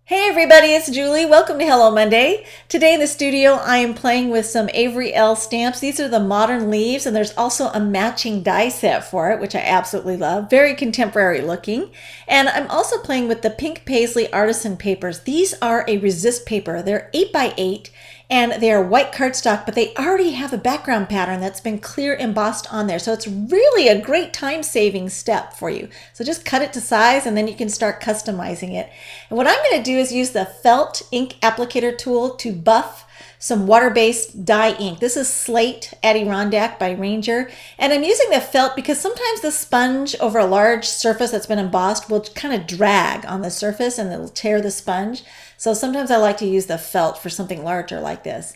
Hey everybody, it's Julie. Welcome to Hello Monday. Today in the studio, I am playing with some Avery L stamps. These are the modern leaves, and there's also a matching die set for it, which I absolutely love. Very contemporary looking. And I'm also playing with the Pink Paisley Artisan papers. These are a resist paper. They're 8 by 8 and they are white cardstock, but they already have a background pattern that's been clear embossed on there. So it's really a great time-saving step for you. So just cut it to size and then you can start customizing it. And what I'm going to do is use the felt ink applicator tool to buff some water-based dye ink. This is Slate Adirondack by Ranger. And I'm using the felt because sometimes the sponge over a large surface that's been embossed will kind of drag on the surface and it'll tear the sponge. So sometimes I like to use the felt for something larger like this.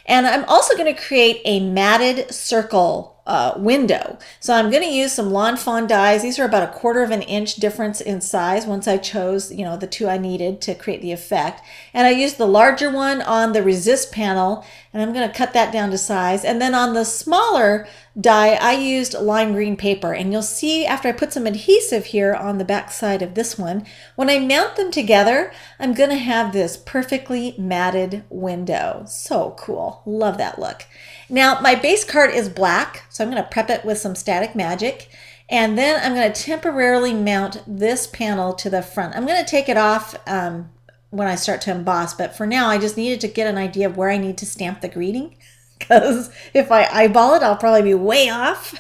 And I'm also going to create a matted circle window. So I'm going to use some Lawn Fawn dies. These are about a 1/4 of an inch difference in size once I chose, the two I needed to create the effect. And I used the larger one on the resist panel, and I'm going to cut that down to size. And then on the smaller die, I used lime green paper. And you'll see after I put some adhesive here on the back side of this one, when I mount them together, I'm going to have this perfectly matted window. So cool. Love that look. Now my base card is black, so I'm going to prep it with some Static Magic. And then I'm going to temporarily mount this panel to the front. I'm going to take it off when I start to emboss, but for now I just needed to get an idea of where I need to stamp the greeting, because if I eyeball it, I'll probably be way off.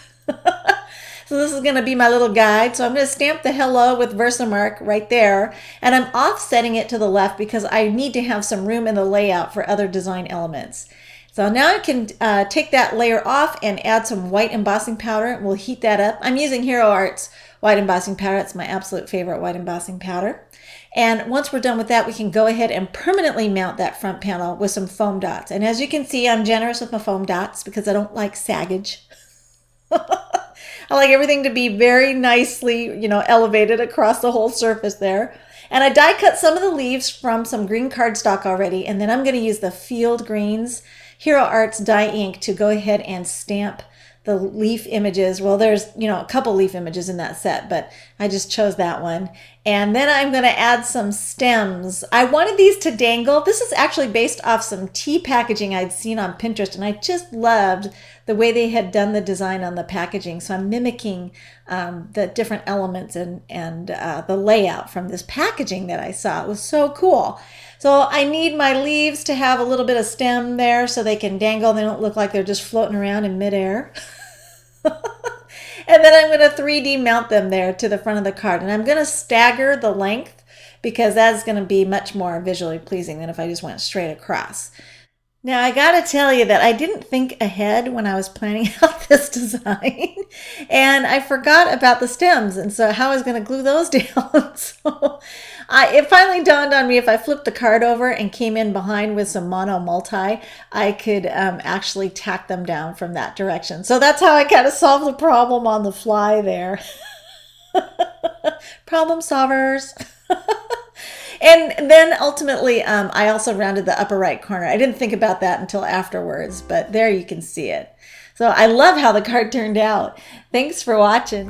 So this is going to be my little guide. So I'm going to stamp the hello with Versamark right there. And I'm offsetting it to the left because I need to have some room in the layout for other design elements. So now I can take that layer off and add some white embossing powder. We'll heat that up. I'm using Hero Arts white embossing powder. It's my absolute favorite white embossing powder. And once we're done with that, we can go ahead and permanently mount that front panel with some foam dots. And as you can see, I'm generous with my foam dots because I don't like saggage. I like everything to be very nicely, elevated across the whole surface there. And I die cut some of the leaves from some green cardstock already. And then I'm going to use the Field Greens Hero Arts dye ink to go ahead and stamp the leaf images. Well, there's, a couple leaf images in that set, but I just chose that one. And then I'm going to add some stems. I wanted these to dangle. This is actually based off some tea packaging I'd seen on Pinterest, and I just loved the way they had done the design on the packaging. So I'm mimicking the different elements and the layout from this packaging that I saw. It was so cool. So I need my leaves to have a little bit of stem there so they can dangle. They don't look like they're just floating around in midair. And then I'm going to 3D mount them there to the front of the card. And I'm going to stagger the length because that's going to be much more visually pleasing than if I just went straight across. Now, I got to tell you that I didn't think ahead when I was planning out this design, and I forgot about the stems, and so how I was going to glue those down. So it finally dawned on me if I flipped the card over and came in behind with some mono multi, I could actually tack them down from that direction. So that's how I kind of solved the problem on the fly there. Problem solvers. And then ultimately, I also rounded the upper right corner. I didn't think about that until afterwards, but there you can see it. So I love how the card turned out. Thanks for watching.